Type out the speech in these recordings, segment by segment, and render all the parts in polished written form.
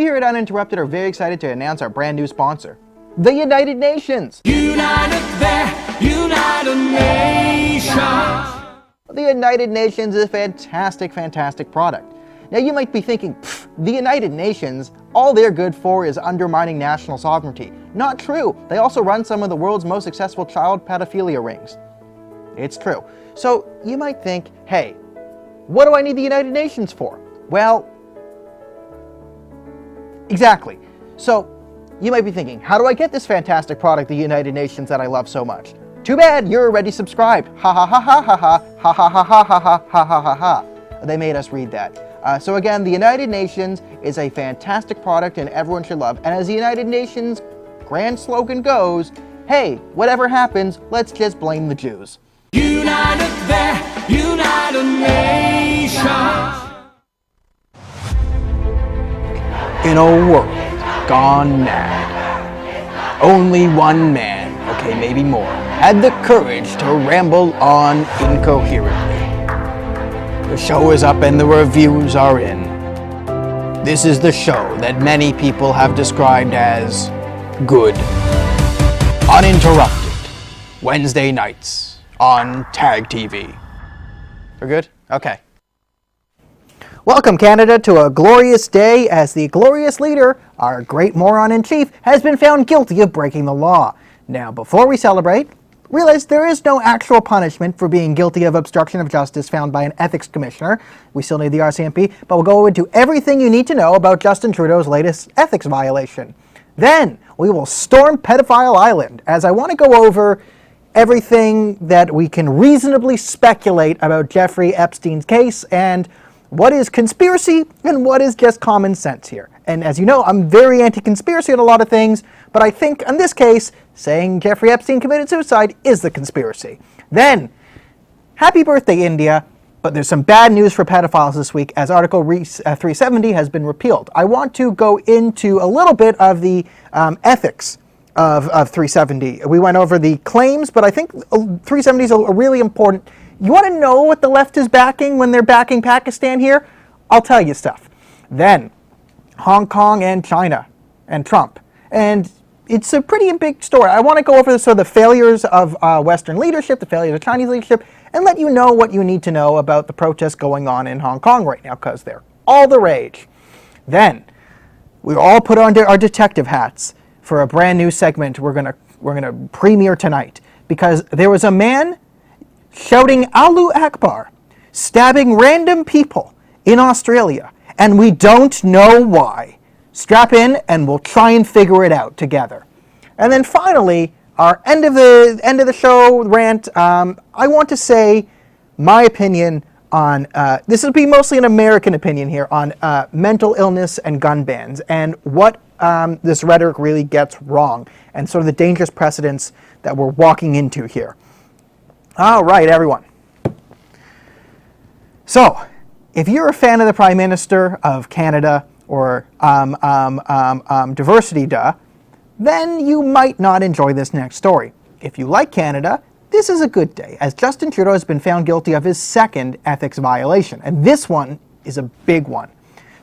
we here at Uninterrupted are very excited to announce our brand new sponsor, the United Nations. United there, United Nations. The United Nations is a fantastic, fantastic product. Now you might be thinking, the United Nations, all they're good for is undermining national sovereignty. Not true. They also run some of the world's most successful child pedophilia rings. It's true. So you might think, hey, what do I need the United Nations for? Well, exactly. So you might be thinking, how do I get this fantastic product, the United Nations, that I love so much? Too bad, you're already subscribed. Ha ha ha ha ha ha ha ha ha ha ha ha ha ha ha ha. They made us read that. So again, the United Nations is a fantastic product and everyone should love. And as the United Nations grand slogan goes, hey, whatever happens, let's just blame the Jews. United there, United Nations. In a world gone mad, only one man, okay, maybe more, had the courage to ramble on incoherently. The show is up and the reviews are in. This is the show that many people have described as good. Uninterrupted, Wednesday nights on Tag TV. We're good? Okay. Welcome, Canada, to a glorious day as the glorious leader, our great moron-in-chief, has been found guilty of breaking the law. Now, before we celebrate, realize there is no actual punishment for being guilty of obstruction of justice found by an ethics commissioner. We still need the RCMP, but we'll go into everything you need to know about Justin Trudeau's latest ethics violation. Then, we will storm Pedophile Island, as I want to go over everything that we can reasonably speculate about Jeffrey Epstein's case and what is conspiracy and what is just common sense here. And as you know, I'm very anti-conspiracy on a lot of things, but I think in this case, saying Jeffrey Epstein committed suicide is the conspiracy. Then, happy birthday, India, but there's some bad news for pedophiles this week as Article 370 has been repealed. I want to go into a little bit of the ethics of 370. We went over the claims, but I think 370 is a really important. You want to know what the left is backing when they're backing Pakistan here? I'll tell you stuff. Then, Hong Kong and China and Trump. And it's a pretty big story. I want to go over the failures of Western leadership, the failures of Chinese leadership, and let you know what you need to know about the protests going on in Hong Kong right now, because they're all the rage. Then, we all put on our detective hats for a brand new segment we're gonna premiere tonight, because there was a man shouting Allahu Akbar, stabbing random people in Australia, and we don't know why. Strap in and we'll try and figure it out together. And then finally, our end of the show rant, I want to say my opinion on, this will be mostly an American opinion here, on mental illness and gun bans and what this rhetoric really gets wrong and sort of the dangerous precedents that we're walking into here. All right, everyone. So, if you're a fan of the Prime Minister of Canada or diversity, then you might not enjoy this next story. If you like Canada, this is a good day, as Justin Trudeau has been found guilty of his second ethics violation, and this one is a big one.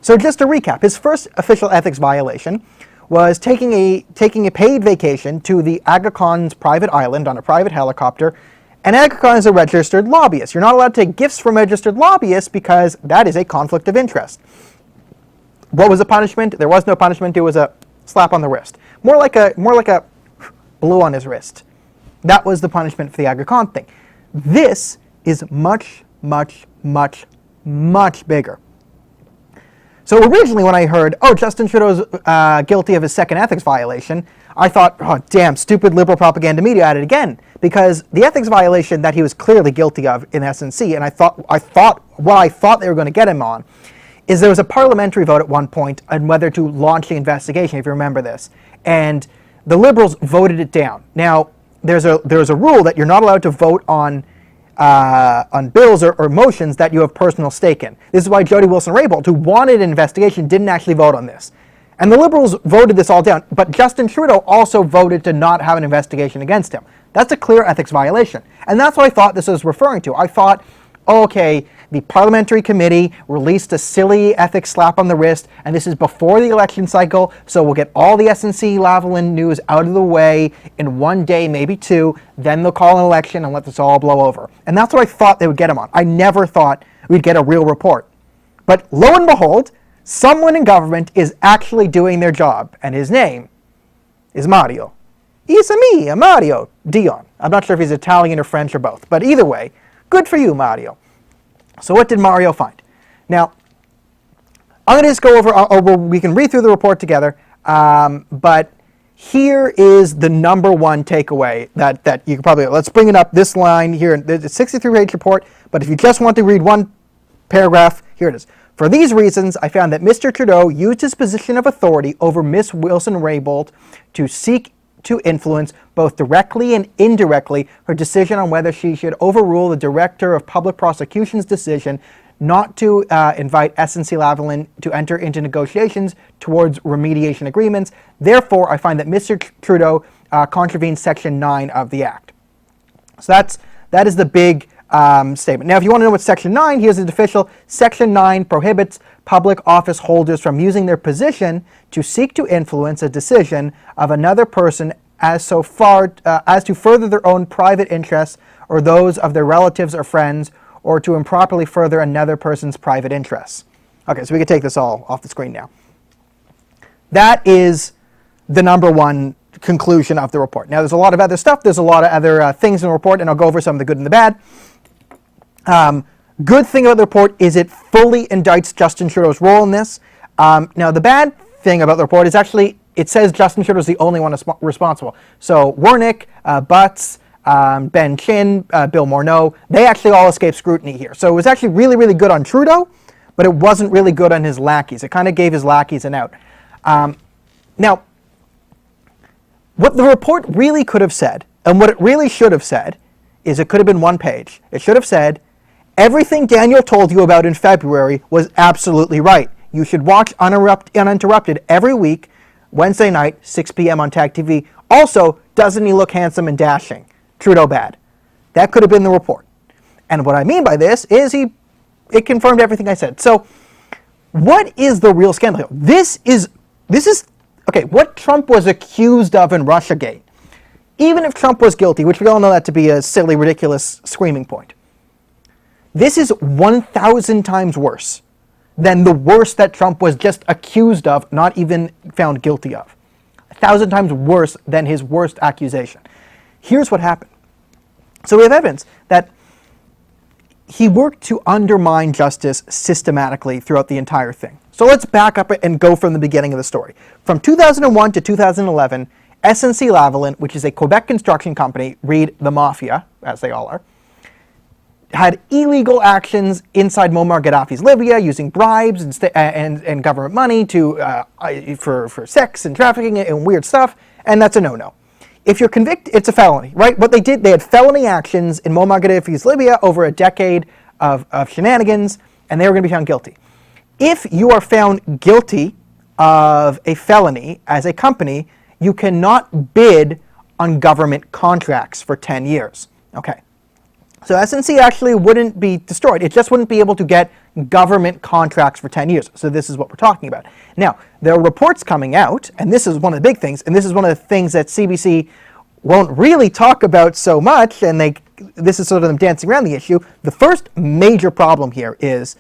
So just to recap, his first official ethics violation was taking a paid vacation to the Aga Khan's private island on a private helicopter. And Aga Khan is a registered lobbyist. You're not allowed to take gifts from registered lobbyists because that is a conflict of interest. What was the punishment? There was no punishment. It was a slap on the wrist. More like a blow on his wrist. That was the punishment for the Aga Khan thing. This is much, much, much, much bigger. So originally when I heard, oh, Justin Trudeau's guilty of his second ethics violation, I thought, oh, damn, stupid liberal propaganda media at it again. Because the ethics violation that he was clearly guilty of in SNC, and I thought they were going to get him on, is there was a parliamentary vote at one point on whether to launch the investigation, if you remember this. And the Liberals voted it down. Now, there's a rule that you're not allowed to vote on bills or motions that you have personal stake in. This is why Jody Wilson-Raybould, who wanted an investigation, didn't actually vote on this. And the Liberals voted this all down, but Justin Trudeau also voted to not have an investigation against him. That's a clear ethics violation. And that's what I thought this was referring to. I thought, okay, the parliamentary committee released a silly ethics slap on the wrist, and this is before the election cycle, so we'll get all the SNC-Lavalin news out of the way in one day, maybe two, then they'll call an election and let this all blow over. And that's what I thought they would get him on. I never thought we'd get a real report. But lo and behold, someone in government is actually doing their job, and his name is Mario. It's me, Mario Dion. I'm not sure if he's Italian or French or both, but either way, good for you, Mario. So what did Mario find? Now, I'm going to just go over, we can read through the report together, but here is the number one takeaway that you can probably, let's bring it up, this line here, it's a 63-page report, but if you just want to read one paragraph, here it is. For these reasons, I found that Mr. Trudeau used his position of authority over Miss Wilson-Raybould to seek to influence, both directly and indirectly, her decision on whether she should overrule the Director of Public Prosecution's decision not to invite SNC-Lavalin to enter into negotiations towards remediation agreements. Therefore, I find that Mr. Trudeau contravenes Section 9 of the Act. So that is the big statement. Now, if you want to know what Section 9, here's the official. Section 9 prohibits public office holders from using their position to seek to influence a decision of another person as to further their own private interests or those of their relatives or friends, or to improperly further another person's private interests. Okay, so we can take this all off the screen now. That is the number one conclusion of the report. Now, there's a lot of other stuff. There's a lot of other things in the report, and I'll go over some of the good and the bad. Good thing about the report is it fully indicts Justin Trudeau's role in this. Now, the bad thing about the report is actually it says Justin Trudeau is the only one responsible. So Wernick, Butts, Ben Chin, Bill Morneau, they actually all escaped scrutiny here. So it was actually really, really good on Trudeau, but it wasn't really good on his lackeys. It kind of gave his lackeys an out. Now, what the report really could have said, and what it really should have said, is it could have been one page. It should have said, everything Daniel told you about in February was absolutely right. You should watch Uninterrupted every week, Wednesday night, 6 p.m. on TAG TV. Also, doesn't he look handsome and dashing? Trudeau bad. That could have been the report. And what I mean by this is it confirmed everything I said. So, what is the real scandal here? This is, okay, what Trump was accused of in Russiagate, even if Trump was guilty, which we all know that to be a silly, ridiculous screaming point, this is 1,000 times worse than the worst that Trump was just accused of, not even found guilty of. 1,000 times worse than his worst accusation. Here's what happened. So we have evidence that he worked to undermine justice systematically throughout the entire thing. So let's back up and go from the beginning of the story. From 2001 to 2011, SNC-Lavalin, which is a Quebec construction company, read the mafia, as they all are, had illegal actions inside Muammar Gaddafi's Libya, using bribes and government money for sex and trafficking and weird stuff, and that's a no-no. If you're convicted, it's a felony, right? What they did, they had felony actions in Muammar Gaddafi's Libya over a decade of shenanigans, and they were going to be found guilty. If you are found guilty of a felony as a company, you cannot bid on government contracts for 10 years. Okay. So SNC actually wouldn't be destroyed. It just wouldn't be able to get government contracts for 10 years. So this is what we're talking about. Now, there are reports coming out, and this is one of the big things, and this is one of the things that CBC won't really talk about so much, and this is sort of them dancing around the issue. The first major problem here is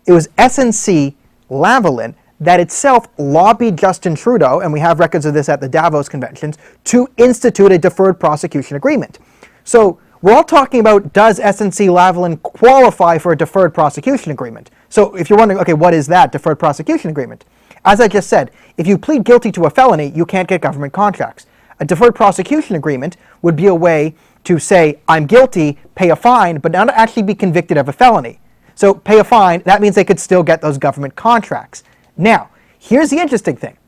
it was SNC-Lavalin that itself lobbied Justin Trudeau, and we have records of this at the Davos conventions, to institute a deferred prosecution agreement. So we're all talking about, does SNC-Lavalin qualify for a deferred prosecution agreement? So if you're wondering, okay, what is that deferred prosecution agreement? As I just said, if you plead guilty to a felony, you can't get government contracts. A deferred prosecution agreement would be a way to say, I'm guilty, pay a fine, but not actually be convicted of a felony. So pay a fine, that means they could still get those government contracts. Now, here's the interesting thing,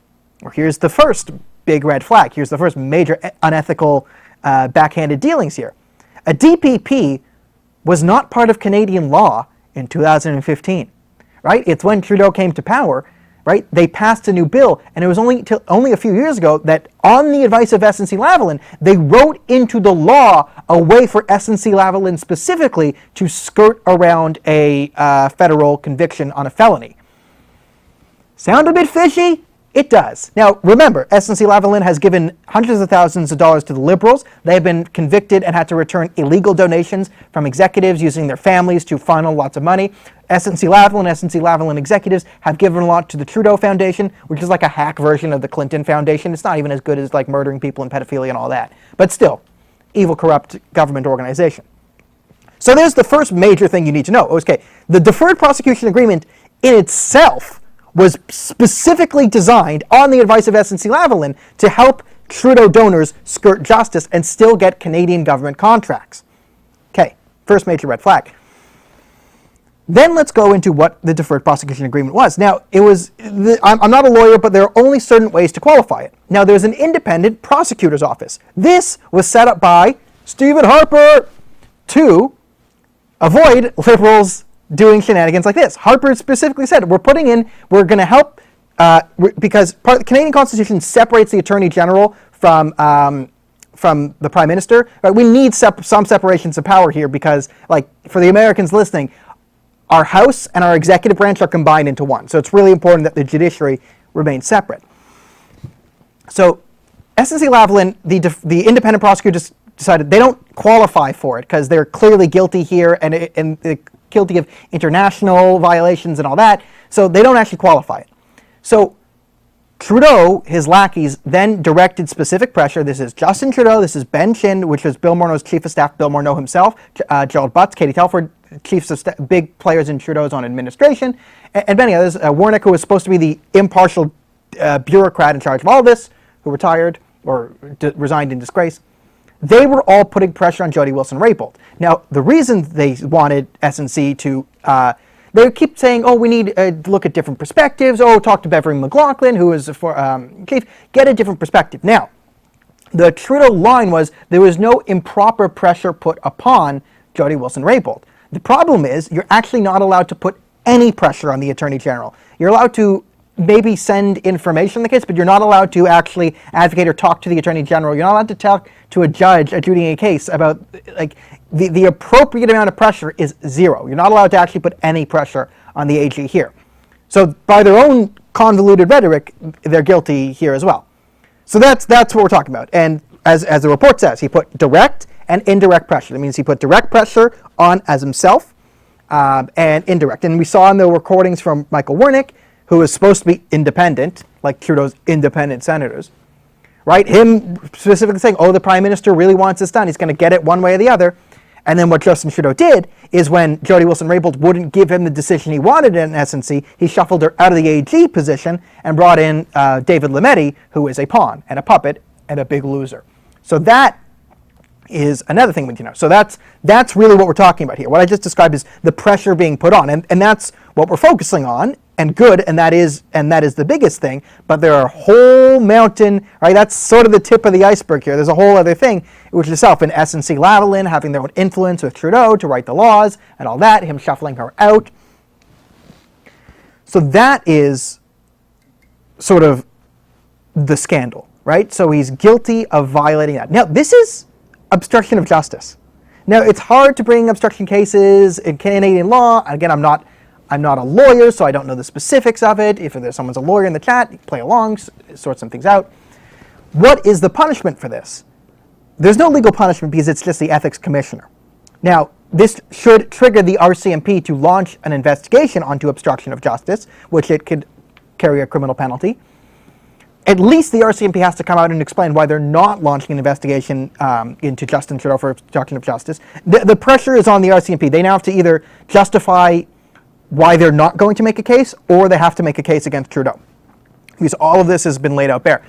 or here's the first big red flag. Here's the first major unethical backhanded dealings here. A DPP was not part of Canadian law in 2015, right? It's when Trudeau came to power right? They passed a new bill, and it was only a few years ago that, on the advice of SNC-Lavalin, they wrote into the law a way for SNC-Lavalin specifically to skirt around a federal conviction on a felony. Sound a bit fishy? It does. Now, remember, SNC-Lavalin has given hundreds of thousands of dollars to the Liberals. They have been convicted and had to return illegal donations from executives using their families to funnel lots of money. SNC-Lavalin executives have given a lot to the Trudeau Foundation, which is like a hack version of the Clinton Foundation. It's not even as good as like murdering people and pedophilia and all that. But still, evil, corrupt government organization. So there's the first major thing you need to know. Okay, the deferred prosecution agreement in itself was specifically designed on the advice of SNC-Lavalin to help Trudeau donors skirt justice and still get Canadian government contracts. Okay, first major red flag. Then let's go into what the deferred prosecution agreement was. Now, I'm not a lawyer, but there are only certain ways to qualify it. Now, there's an independent prosecutor's office. This was set up by Stephen Harper to avoid Liberals doing shenanigans like this. Harper specifically said, we're going to help, because the Canadian Constitution separates the Attorney General from the Prime Minister. Right? We need some separations of power here because, like, for the Americans listening, our House and our executive branch are combined into one. So it's really important that the judiciary remain separate. So SNC-Lavalin, the independent prosecutors decided they don't qualify for it because they're clearly guilty here and guilty of international violations and all that, so they don't actually qualify it. So Trudeau, his lackeys, then directed specific pressure. This is Justin Trudeau, this is Ben Chin, which was Bill Morneau's chief of staff, Bill Morneau himself, Gerald Butts, Katie Telford, chiefs of staff, big players in Trudeau's own administration, and many others. Warnick, who was supposed to be the impartial bureaucrat in charge of all this, who retired or resigned in disgrace. They were all putting pressure on Jody Wilson-Raybould. Now, the reason they wanted SNC to, they keep saying, oh, we need to look at different perspectives. Oh, talk to Beverly McLaughlin, who is chief, get a different perspective. Now, the Trudeau line was there was no improper pressure put upon Jody Wilson-Raybould. The problem is you're actually not allowed to put any pressure on the Attorney General. You're allowed to maybe send information on the case, but you're not allowed to actually advocate or talk to the Attorney General. You're not allowed to talk to a judge adjudicating a case about, like, the appropriate amount of pressure is zero. You're not allowed to actually put any pressure on the AG here. So by their own convoluted rhetoric, they're guilty here as well. So that's what we're talking about. And as the report says, he put direct and indirect pressure. That means he put direct pressure on as himself and indirect. And we saw in the recordings from Michael Warnick, who is supposed to be independent, like Trudeau's independent senators, right? Him specifically saying, oh, the Prime Minister really wants this done. He's going to get it one way or the other. And then what Justin Trudeau did is when Jody Wilson-Raybould wouldn't give him the decision he wanted in SNC, he shuffled her out of the AG position and brought in David Lametti, who is a pawn and a puppet and a big loser. So that is another thing we need to know. So that's really what we're talking about here. What I just described is the pressure being put on, and that's what we're focusing on. And good, and that is the biggest thing, but there are a whole mountain, right? That's sort of the tip of the iceberg here. There's a whole other thing, which is itself in SNC-Lavalin having their own influence with Trudeau to write the laws and all that, him shuffling her out. So that is sort of the scandal, right? So he's guilty of violating that. Now, this is obstruction of justice. Now, it's hard to bring obstruction cases in Canadian law. Again, I'm not a lawyer, so I don't know the specifics of it. If there's someone's a lawyer in the chat, play along, sort some things out. What is the punishment for this? There's no legal punishment because it's just the ethics commissioner. Now, this should trigger the RCMP to launch an investigation onto obstruction of justice, which it could carry a criminal penalty. At least the RCMP has to come out and explain why they're not launching an investigation into Justin Trudeau for obstruction of justice. The pressure is on the RCMP. They now have to either justify why they're not going to make a case, or they have to make a case against Trudeau. Because all of this has been laid out bare.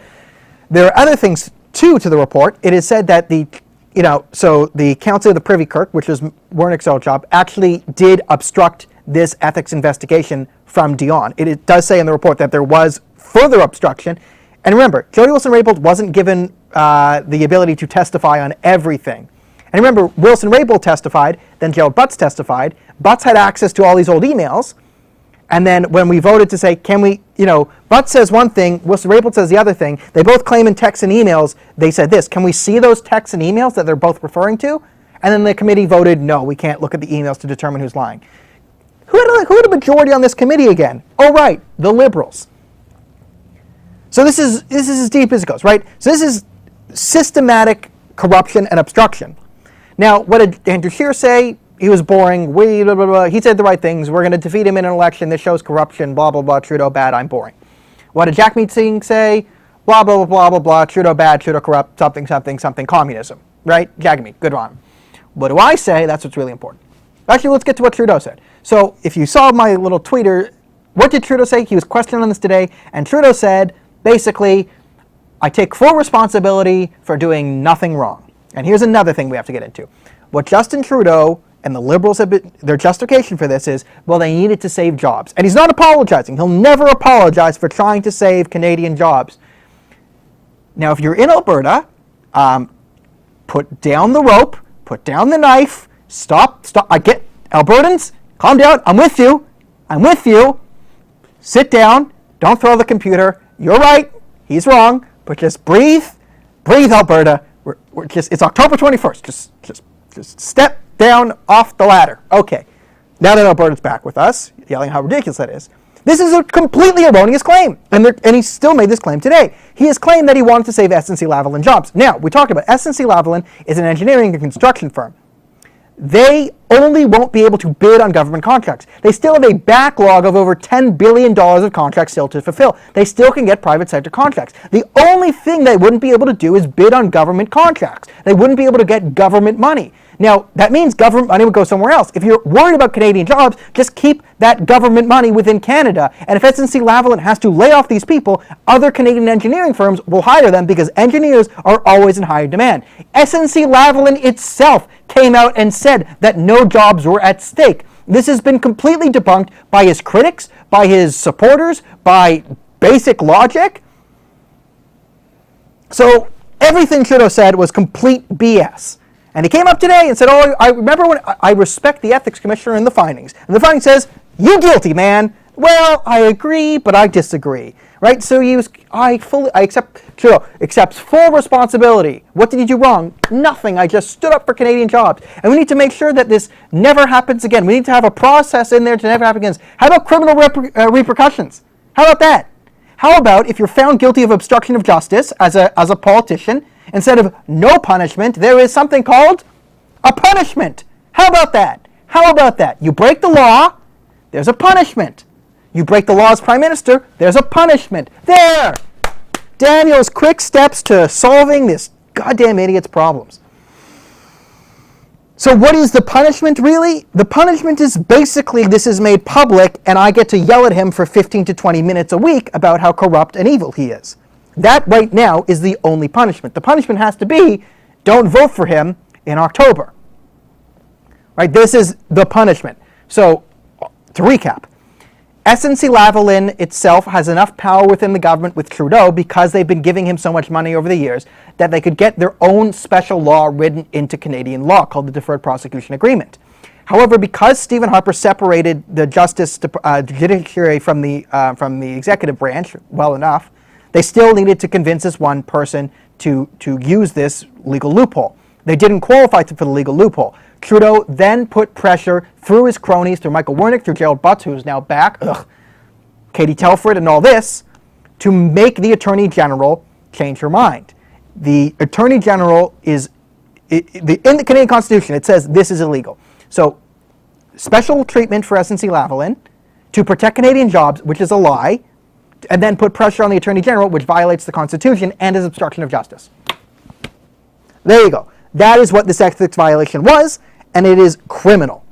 There are other things, too, to the report. It is said that the Council of the Privy Kirk, which was Warnick's old job, actually did obstruct this ethics investigation from Dion. It does say in the report that there was further obstruction. And remember, Jody Wilson-Raybould wasn't given the ability to testify on everything. And remember, Wilson-Raybould testified, then Gerald Butts testified. Butts had access to all these old emails, And then when we voted to say, can we, Butt says one thing, Wilson Raybould says the other thing. They both claim in texts and emails, they said this. Can we see those texts and emails that they're both referring to? And then the committee voted, no, we can't look at the emails to determine who's lying. Who had a majority on this committee again? Oh, right, the Liberals. So this is as deep as it goes, right? So this is systematic corruption and obstruction. Now, what did Andrew Scheer say? He was boring. Blah, blah, blah. He said the right things. We're going to defeat him in an election. This shows corruption. Blah, blah, blah. Trudeau bad. I'm boring. What did Jack Singh say? Blah, blah, blah, blah, blah, blah. Trudeau bad. Trudeau corrupt. Something, something, something. Communism. Right? Jagmeet. Good on him. What do I say? That's what's really important. Actually, let's get to what Trudeau said. So if you saw my little tweeter, what did Trudeau say? He was questioned on this today. And Trudeau said, basically, I take full responsibility for doing nothing wrong. And here's another thing we have to get into. What Justin Trudeau and the Liberals have been, their justification for this is, well, they needed to save jobs. And he's not apologizing. He'll never apologize for trying to save Canadian jobs. Now, if you're in Alberta, put down the rope, put down the knife, stop. I get, Albertans, calm down. I'm with you. Sit down. Don't throw the computer. You're right. He's wrong. But just breathe. Breathe, Alberta. We're just, it's October 21st. Just step down off the ladder. Okay. Now that Alberta's back with us, yelling how ridiculous that is. This is a completely erroneous claim. And he still made this claim today. He has claimed that he wanted to save SNC-Lavalin jobs. Now, we talked about SNC-Lavalin is an engineering and construction firm. They only won't be able to bid on government contracts. They still have a backlog of over $10 billion of contracts still to fulfill. They still can get private sector contracts. The only thing they wouldn't be able to do is bid on government contracts. They wouldn't be able to get government money. Now, that means government money would go somewhere else. If you're worried about Canadian jobs, just keep that government money within Canada. And if SNC-Lavalin has to lay off these people, other Canadian engineering firms will hire them because engineers are always in high demand. SNC-Lavalin itself came out and said that no jobs were at stake. This has been completely debunked by his critics, by his supporters, by basic logic. So everything Trudeau said was complete BS. And he came up today and said, oh, I remember when I respect the ethics commissioner and the findings. And the finding says, you guilty, man. Well, I agree, but I disagree. Right? So I accept, Trudeau accepts full responsibility. What did he do wrong? Nothing. I just stood up for Canadian jobs. And we need to make sure that this never happens again. We need to have a process in there to never happen again. How about criminal repercussions? How about that? How about if you're found guilty of obstruction of justice as a politician, instead of no punishment, there is something called a punishment. How about that? How about that? You break the law, there's a punishment. You break the law as Prime Minister, there's a punishment. There! Daniel's quick steps to solving this goddamn idiot's problems. So what is the punishment really? The punishment is basically this is made public and I get to yell at him for 15 to 20 minutes a week about how corrupt and evil he is. That right now is the only punishment. The punishment has to be, don't vote for him in October. Right? This is the punishment. So, to recap, SNC-Lavalin itself has enough power within the government with Trudeau because they've been giving him so much money over the years that they could get their own special law written into Canadian law called the Deferred Prosecution Agreement. However, because Stephen Harper separated the judiciary from the executive branch well enough, they still needed to convince this one person to use this legal loophole. They didn't qualify for the legal loophole. Trudeau then put pressure through his cronies, through Michael Wernick, through Gerald Butts, who is now back, Katie Telford and all this, to make the Attorney General change her mind. The Attorney General is, in the Canadian Constitution, it says this is illegal. So, special treatment for SNC-Lavalin to protect Canadian jobs, which is a lie, and then put pressure on the Attorney General, which violates the Constitution and is obstruction of justice. There you go. That is what this ethics violation was, and it is criminal.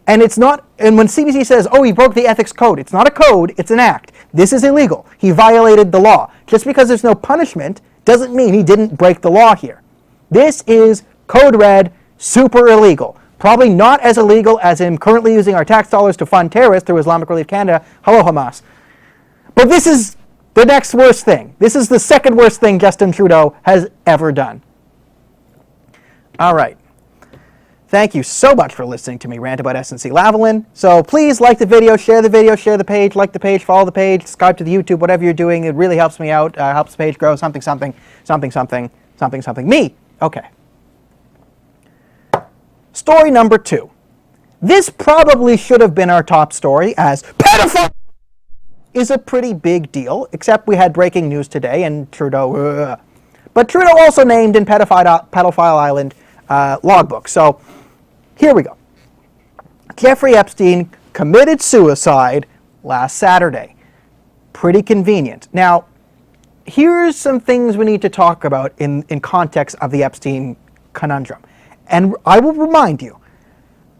And it's not, and when CBC says, oh, he broke the ethics code, it's not a code, it's an act. This is illegal. He violated the law. Just because there's no punishment doesn't mean he didn't break the law here. This is code red, super illegal. Probably not as illegal as him currently using our tax dollars to fund terrorists through Islamic Relief Canada. Hello, Hamas. But this is the next worst thing. This is the second worst thing Justin Trudeau has ever done. All right. Thank you so much for listening to me rant about SNC-Lavalin. So please like the video, share the page, like the page, follow the page, subscribe to the YouTube, whatever you're doing. It really helps me out, helps the page grow, something, me. Okay. Story number 2. This probably should have been our top story, as pedophile is a pretty big deal, except we had breaking news today and Trudeau. But Trudeau also named in Pedophile Island logbook. So here we go. Jeffrey Epstein committed suicide last Saturday. Pretty convenient. Now, here's some things we need to talk about in context of the Epstein conundrum. And I will remind you,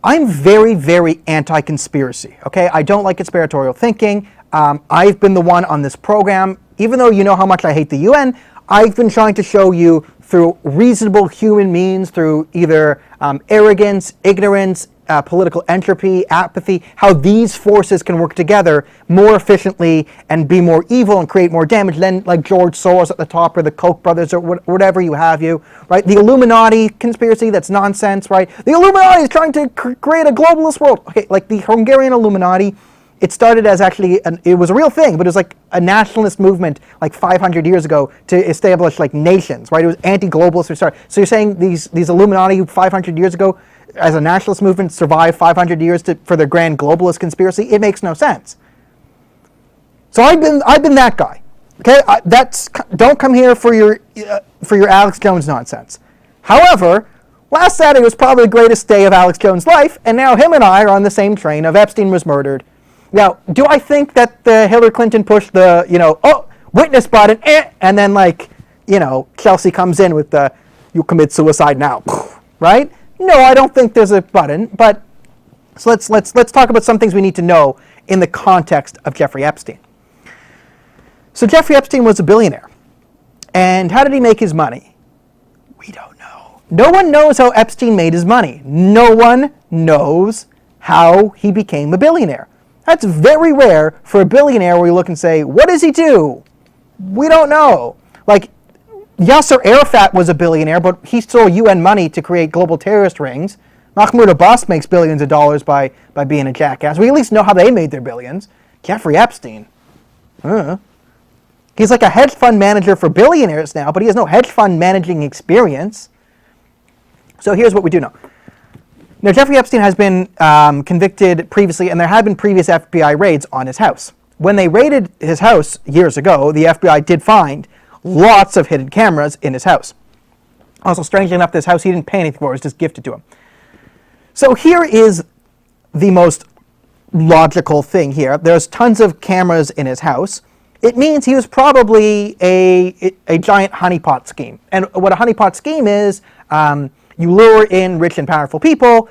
I'm very, very anti-conspiracy, okay? I don't like conspiratorial thinking. I've been the one on this program, even though you know how much I hate the UN, I've been trying to show you through reasonable human means, through either arrogance, ignorance, political entropy, apathy, how these forces can work together more efficiently and be more evil and create more damage than like George Soros at the top or the Koch brothers or whatever you have right? The Illuminati conspiracy, that's nonsense, right? The Illuminati is trying to create a globalist world. Okay, like the Hungarian Illuminati, it started as actually, it was a real thing, but it was like a nationalist movement like 500 years ago to establish like nations, right? It was anti-globalist. So you're saying these Illuminati 500 years ago as a nationalist movement survived 500 years for their grand globalist conspiracy? It makes no sense. So I've been that guy. Okay, don't come here for your Alex Jones nonsense. However, last Saturday was probably the greatest day of Alex Jones' life, and now him and I are on the same train of Epstein was murdered. Now, do I think that the Hillary Clinton pushed the, witness button, and then Chelsea comes in with the, you commit suicide now, right? No, I don't think there's a button, but so let's talk about some things we need to know in the context of Jeffrey Epstein. So Jeffrey Epstein was a billionaire. And how did he make his money? We don't know. No one knows how Epstein made his money. No one knows how he became a billionaire. That's very rare for a billionaire where you look and say, what does he do? We don't know. Like, Yasser Arafat was a billionaire, but he stole UN money to create global terrorist rings. Mahmoud Abbas makes billions of dollars by being a jackass. We at least know how they made their billions. Jeffrey Epstein. He's like a hedge fund manager for billionaires now, but he has no hedge fund managing experience. So here's what we do know. Now, Jeffrey Epstein has been convicted previously, and there have been previous FBI raids on his house. When they raided his house years ago, the FBI did find lots of hidden cameras in his house. Also, strangely enough, this house he didn't pay anything for, it was just gifted to him. So here is the most logical thing here. There's tons of cameras in his house. It means he was probably a giant honeypot scheme. And what a honeypot scheme is, you lure in rich and powerful people,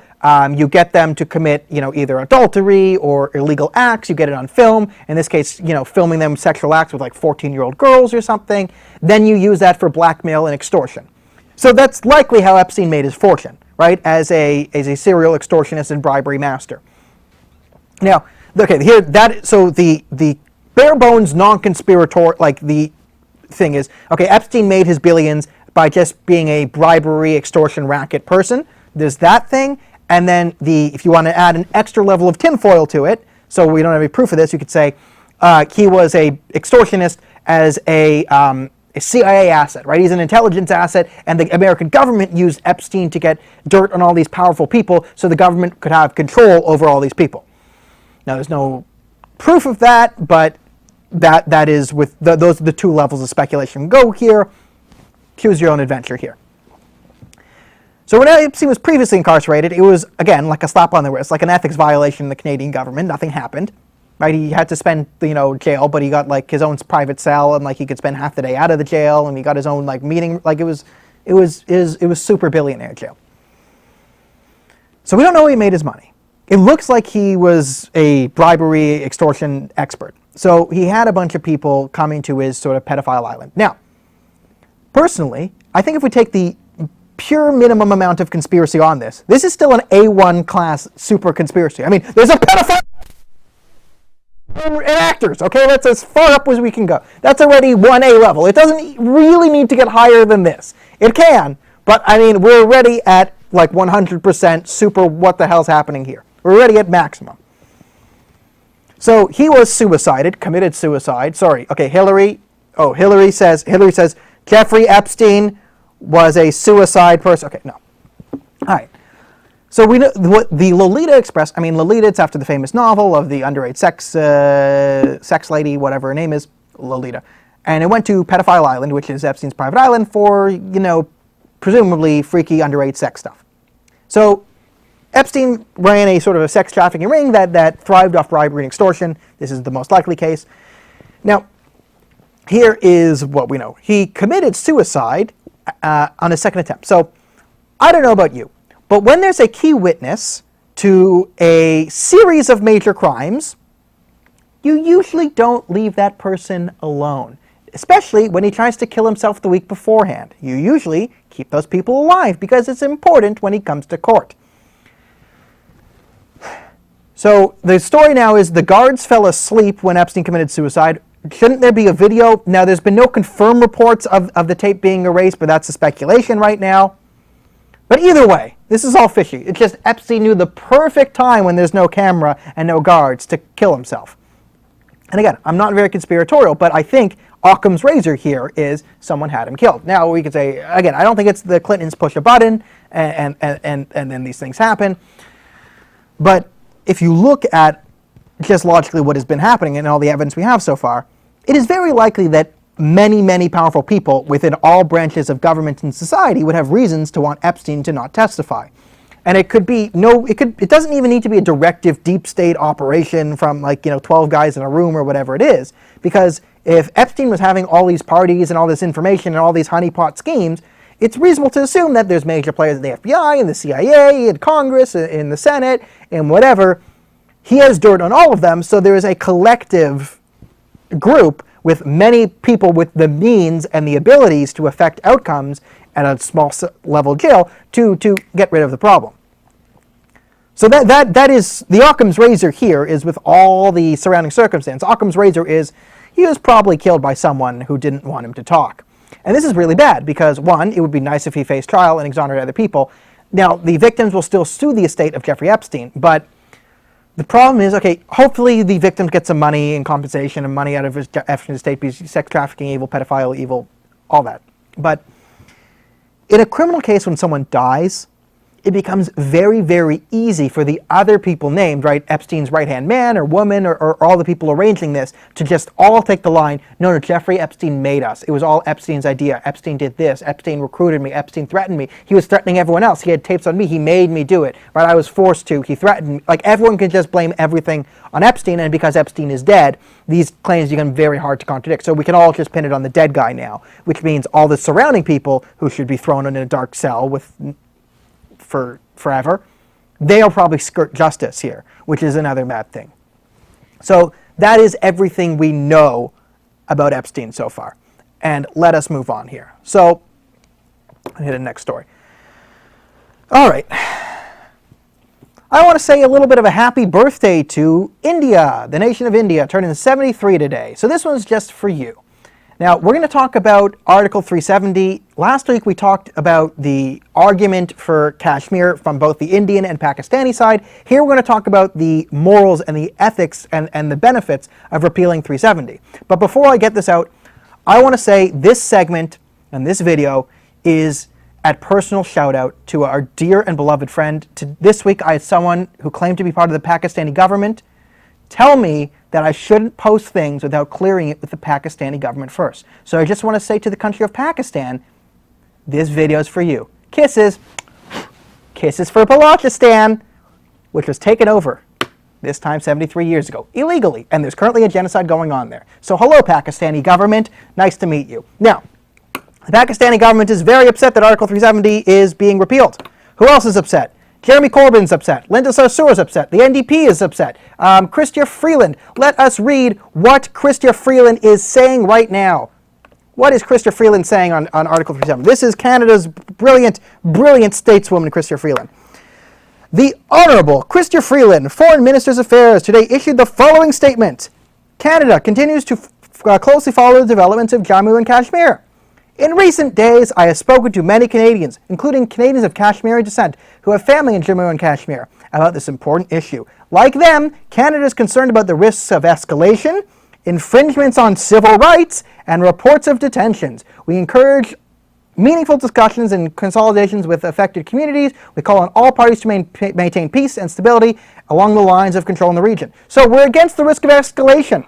you get them to commit, either adultery or illegal acts, you get it on film, in this case, filming them sexual acts with like 14-year-old girls or something, then you use that for blackmail and extortion. So that's likely how Epstein made his fortune, right, as a serial extortionist and bribery master. Now, okay, here, so the bare bones non-conspirator, like the thing is, okay, Epstein made his billions by just being a bribery, extortion, racket person. There's that thing. And then if you want to add an extra level of tinfoil to it, so we don't have any proof of this, you could say he was a extortionist as a CIA asset, right? He's an intelligence asset, and the American government used Epstein to get dirt on all these powerful people so the government could have control over all these people. Now, there's no proof of that, but that is with those are the two levels of speculation. Go here. Choose your own adventure here. So when Epstein was previously incarcerated, it was, again, like a slap on the wrist, like an ethics violation in the Canadian government. Nothing happened, right? He had to spend, jail, but he got like his own private cell, and like he could spend half the day out of the jail, and he got his own like meeting. Like it was super billionaire jail. So we don't know how he made his money. It looks like he was a bribery extortion expert. So he had a bunch of people coming to his sort of pedophile island. Now, personally, I think if we take the pure minimum amount of conspiracy on this is still an A1 class super conspiracy. I mean, there's a pedophile and actors, okay? That's as far up as we can go. That's already 1A level. It doesn't really need to get higher than this. It can, but I mean, we're already at like 100% super what the hell's happening here. We're already at maximum. So he was committed suicide. Sorry, okay, Hillary says Jeffrey Epstein was a suicide person. Okay, no. All right. So we know what the Lolita Express, Lolita, it's after the famous novel of the underage sex lady, whatever her name is, Lolita. And it went to Pedophile Island, which is Epstein's private island, for, presumably freaky underage sex stuff. So Epstein ran a sort of a sex trafficking ring that thrived off bribery and extortion. This is the most likely case. Now, here is what we know. He committed suicide on his second attempt. So I don't know about you, but when there's a key witness to a series of major crimes, you usually don't leave that person alone, especially when he tries to kill himself the week beforehand. You usually keep those people alive because it's important when he comes to court. So the story now is the guards fell asleep when Epstein committed suicide. Shouldn't there be a video? Now, there's been no confirmed reports of the tape being erased, but that's a speculation right now. But either way, this is all fishy. It's just Epstein knew the perfect time when there's no camera and no guards to kill himself. And again, I'm not very conspiratorial, but I think Occam's razor here is someone had him killed. Now, we could say, again, I don't think it's the Clintons push a button and then these things happen. But if you look at just logically what has been happening and all the evidence we have so far, it is very likely that many, many powerful people within all branches of government and society would have reasons to want Epstein to not testify. And it could be it doesn't even need to be a directive deep state operation from 12 guys in a room or whatever it is. Because if Epstein was having all these parties and all this information and all these honeypot schemes, it's reasonable to assume that there's major players in the FBI and the CIA and Congress and the Senate and whatever. He has dirt on all of them, so there is a collective group with many people with the means and the abilities to affect outcomes at a small level jail to get rid of the problem. So that is, the Occam's razor here is with all the surrounding circumstance. Occam's razor is he was probably killed by someone who didn't want him to talk. And this is really bad because, one, it would be nice if he faced trial and exonerated other people. Now, the victims will still sue the estate of Jeffrey Epstein, but the problem is, okay, hopefully the victims get some money and compensation and money out of his estate because sex trafficking, evil, pedophile, evil, all that. But in a criminal case, when someone dies, it becomes very, very easy for the other people named, right, Epstein's right-hand man or woman or all the people arranging this, to just all take the line, no, Jeffrey Epstein made us. It was all Epstein's idea. Epstein did this. Epstein recruited me. Epstein threatened me. He was threatening everyone else. He had tapes on me. He made me do it, right? I was forced to. He threatened me. Like, everyone can just blame everything on Epstein, and because Epstein is dead, these claims become very hard to contradict. So we can all just pin it on the dead guy now, which means all the surrounding people who should be thrown in a dark cell for forever, they'll probably skirt justice here, which is another bad thing. So that is everything we know about Epstein so far. And let us move on here. So, I'll hit the next story. All right. I want to say a little bit of a happy birthday to India, the nation of India, turning 73 today. So this one's just for you. Now, we're going to talk about Article 370. Last week we talked about the argument for Kashmir from both the Indian and Pakistani side. Here we're going to talk about the morals and the ethics and the benefits of repealing 370. But before I get this out, I want to say this segment and this video is a personal shout out to our dear and beloved friend. This week I had someone who claimed to be part of the Pakistani government tell me that I shouldn't post things without clearing it with the Pakistani government first. So I just want to say to the country of Pakistan, this video is for you. Kisses. Kisses for Balochistan, which was taken over, this time 73 years ago, illegally. And there's currently a genocide going on there. So hello, Pakistani government. Nice to meet you. Now, the Pakistani government is very upset that Article 370 is being repealed. Who else is upset? Jeremy Corbyn's upset. Linda Sarsour's upset. The NDP is upset. Chrystia Freeland. Let us read what Chrystia Freeland is saying right now. What is Chrystia Freeland saying on Article 370? This is Canada's brilliant, brilliant stateswoman, Chrystia Freeland. The Honourable Chrystia Freeland, Foreign Minister's Affairs, today issued the following statement. Canada continues to closely follow the developments of Jammu and Kashmir. In recent days, I have spoken to many Canadians, including Canadians of Kashmiri descent, who have family in Jammu and Kashmir, about this important issue. Like them, Canada is concerned about the risks of escalation, infringements on civil rights, and reports of detentions. We encourage meaningful discussions and consolidations with affected communities. We call on all parties to maintain peace and stability along the lines of control in the region. So we're against the risk of escalation.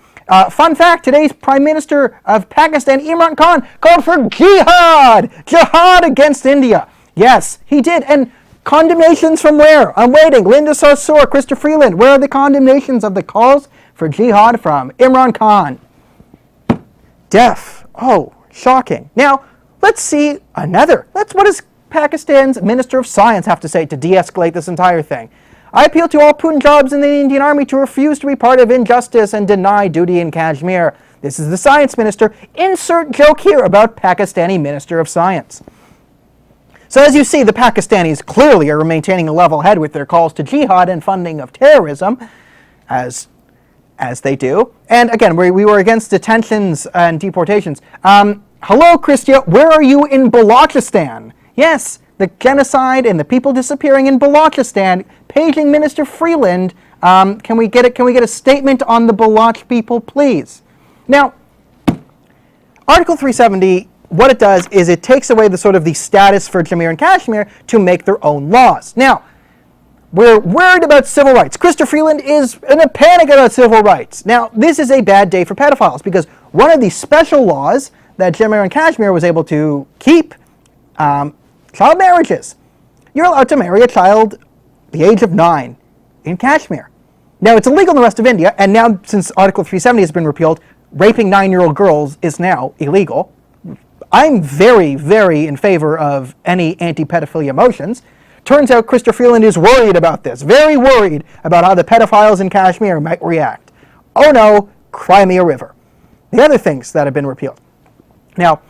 Fun fact, today's Prime Minister of Pakistan, Imran Khan, called for jihad against India. Yes, he did. And condemnations from where? I'm waiting. Linda Sarsour, Christopher Freeland. Where are the condemnations of the calls for jihad from Imran Khan? Deaf. Oh, shocking. Now, let's see another. What does Pakistan's Minister of Science have to say to de-escalate this entire thing? I appeal to all Punjabis in the Indian Army to refuse to be part of injustice and deny duty in Kashmir. This is the Science Minister. Insert joke here about Pakistani Minister of Science. So as you see, the Pakistanis clearly are maintaining a level head with their calls to jihad and funding of terrorism, as they do. And again, we were against detentions and deportations. Hello, Christia, where are you in Balochistan? Yes, the genocide and the people disappearing in Balochistan. Paging Minister Freeland, can we get a statement on the Baloch people, please? Now, Article 370, what it does is it takes away the status for Jammu and Kashmir to make their own laws. Now, we're worried about civil rights. Christopher Freeland is in a panic about civil rights. Now, this is a bad day for pedophiles because one of the special laws that Jammu and Kashmir was able to keep, child marriages. You're allowed to marry a child the age of 9 in Kashmir. Now, it's illegal in the rest of India, and now since Article 370 has been repealed, raping 9-year-old girls is now illegal. I'm very, very in favor of any anti-pedophilia motions. Turns out Christopher Freeland is worried about this, very worried about how the pedophiles in Kashmir might react. Oh no, cry me a river. The other things that have been repealed. Now,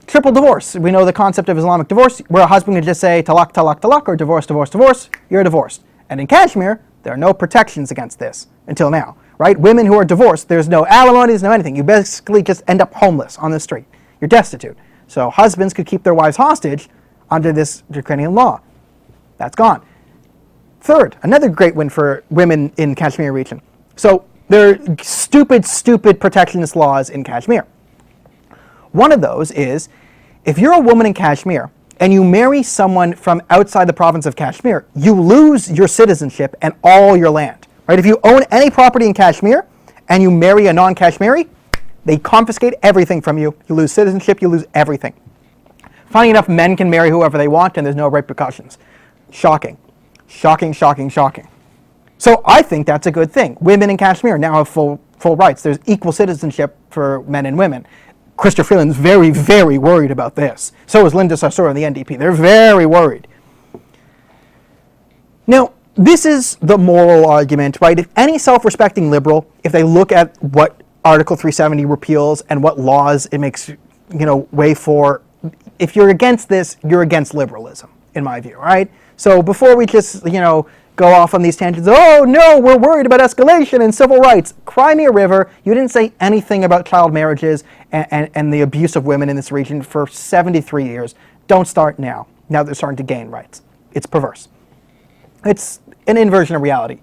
triple divorce. We know the concept of Islamic divorce, where a husband can just say talaq, talaq, talaq, or divorce, divorce, divorce, you're divorced. And in Kashmir, there are no protections against this until now, right? Women who are divorced, there's no alimony, no anything. You basically just end up homeless on the street. You're destitute. So husbands could keep their wives hostage under this draconian law. That's gone. Third, another great win for women in Kashmir region. So there are stupid protectionist laws in Kashmir. One of those is, if you're a woman in Kashmir and you marry someone from outside the province of Kashmir, you lose your citizenship and all your land. Right? If you own any property in Kashmir and you marry a non-Kashmiri, they confiscate everything from you. You lose citizenship, you lose everything. Funny enough, men can marry whoever they want and there's no repercussions. Shocking. Shocking, shocking, shocking. So I think that's a good thing. Women in Kashmir now have full rights. There's equal citizenship for men and women. Christopher Freeland's very, very worried about this. So is Linda Sarsour and the NDP. They're very worried. Now, this is the moral argument, right? If any self-respecting liberal, if they look at what Article 370 repeals and what laws it makes, way for, if you're against this, you're against liberalism, in my view, right? So before we just, go off on these tangents, oh no, we're worried about escalation and civil rights. Cry me a river. You didn't say anything about child marriages and the abuse of women in this region for 73 years. Don't start now. Now they're starting to gain rights. It's perverse. It's an inversion of reality.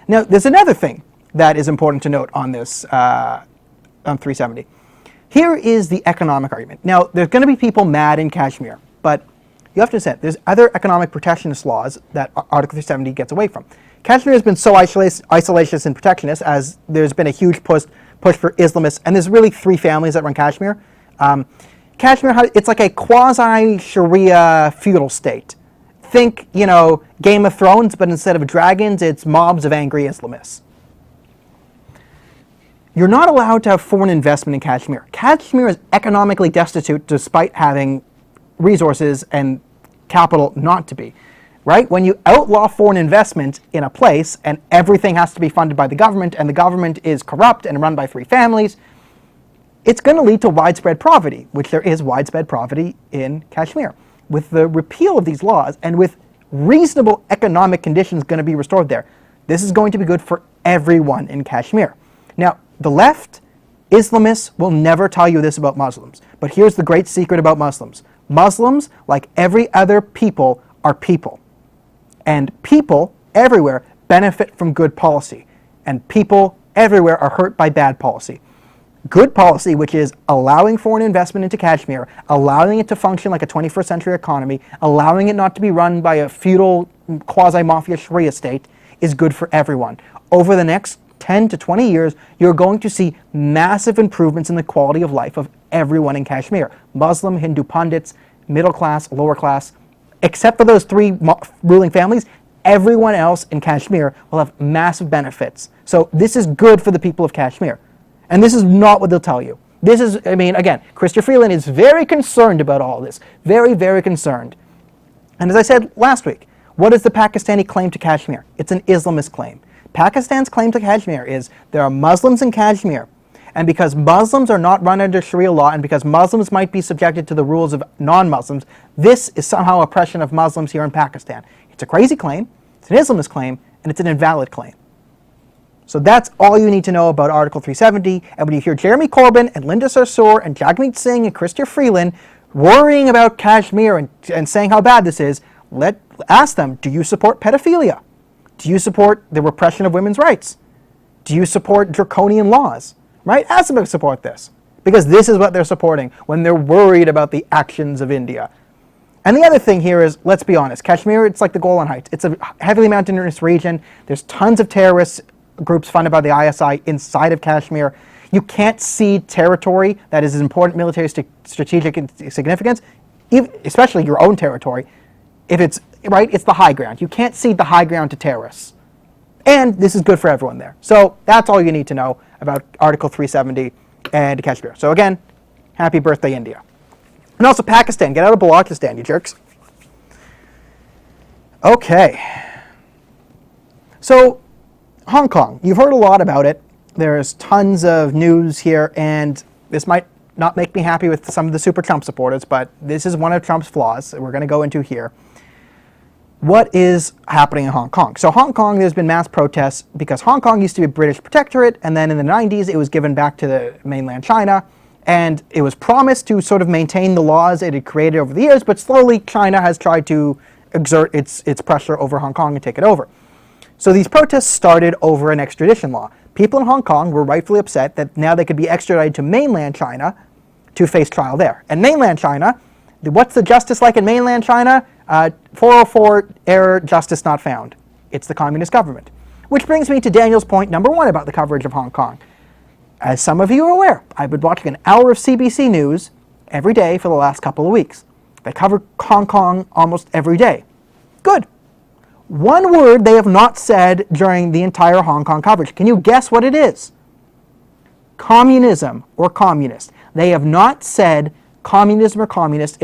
Now, there's another thing that is important to note on this, on 370. Here is the economic argument. Now, there's going to be people mad in Kashmir, but you have to say there's other economic protectionist laws that Article 370 gets away from. Kashmir has been so isolationist and protectionist as there's been a huge push for Islamists, and there's really 3 families that run Kashmir. Kashmir, it's like a quasi-Sharia feudal state. Think, Game of Thrones, but instead of dragons, it's mobs of angry Islamists. You're not allowed to have foreign investment in Kashmir. Kashmir is economically destitute despite having resources and capital not to be, right? When you outlaw foreign investment in a place and everything has to be funded by the government and the government is corrupt and run by 3 families, it's going to lead to widespread poverty, which there is widespread poverty in Kashmir. With the repeal of these laws and with reasonable economic conditions going to be restored there, this is going to be good for everyone in Kashmir. Now, the left Islamists will never tell you this about Muslims, but here's the great secret about Muslims. Muslims, like every other people, are people. And people everywhere benefit from good policy. And people everywhere are hurt by bad policy. Good policy, which is allowing foreign investment into Kashmir, allowing it to function like a 21st century economy, allowing it not to be run by a feudal quasi-mafia Sharia state, is good for everyone. Over the next 10 to 20 years, you're going to see massive improvements in the quality of life of everyone in Kashmir. Muslim, Hindu pundits, middle class, lower class. Except for those three ruling families, everyone else in Kashmir will have massive benefits. So this is good for the people of Kashmir. And this is not what they'll tell you. This is, I mean, again, Chrystia Freeland is very concerned about all this. Very, very concerned. And as I said last week, what is the Pakistani claim to Kashmir? It's an Islamist claim. Pakistan's claim to Kashmir is there are Muslims in Kashmir, and because Muslims are not run under Sharia law, and because Muslims might be subjected to the rules of non-Muslims, this is somehow oppression of Muslims here in Pakistan. It's a crazy claim, it's an Islamist claim, and it's an invalid claim. So that's all you need to know about Article 370, and when you hear Jeremy Corbyn and Linda Sarsour and Jagmeet Singh and Chrystia Freeland worrying about Kashmir and saying how bad this is, ask them, do you support pedophilia? Do you support the repression of women's rights? Do you support draconian laws? Right? Ask them to support this. Because this is what they're supporting when they're worried about the actions of India. And the other thing here is, let's be honest, Kashmir, it's like the Golan Heights. It's a heavily mountainous region. There's tons of terrorist groups funded by the ISI inside of Kashmir. You can't cede territory that is important military strategic significance, especially your own territory, if it's it's the high ground. You can't cede the high ground to terrorists. And this is good for everyone there. So that's all you need to know about Article 370 and Kashmir. So again, happy birthday, India. And also Pakistan. Get out of Balochistan, you jerks. Okay. So Hong Kong. You've heard a lot about it. There's tons of news here, and this might not make me happy with some of the super Trump supporters, but this is one of Trump's flaws that we're going to go into here. What is happening in Hong Kong? So Hong Kong, there's been mass protests because Hong Kong used to be a British protectorate, and then in the 90s it was given back to the mainland China, and it was promised to sort of maintain the laws it had created over the years, but slowly China has tried to exert its pressure over Hong Kong and take it over. So these protests started over an extradition law. People in Hong Kong were rightfully upset that now they could be extradited to mainland China to face trial there. And mainland China, what's the justice like in mainland China? 404 error, justice not found. It's the communist government. Which brings me to Daniel's point number one about the coverage of Hong Kong. As some of you are aware, I've been watching an hour of CBC News every day for the last couple of weeks. They cover Hong Kong almost every day. Good. One word they have not said during the entire Hong Kong coverage. Can you guess what it is? Communism or communist. They have not said communism or communist.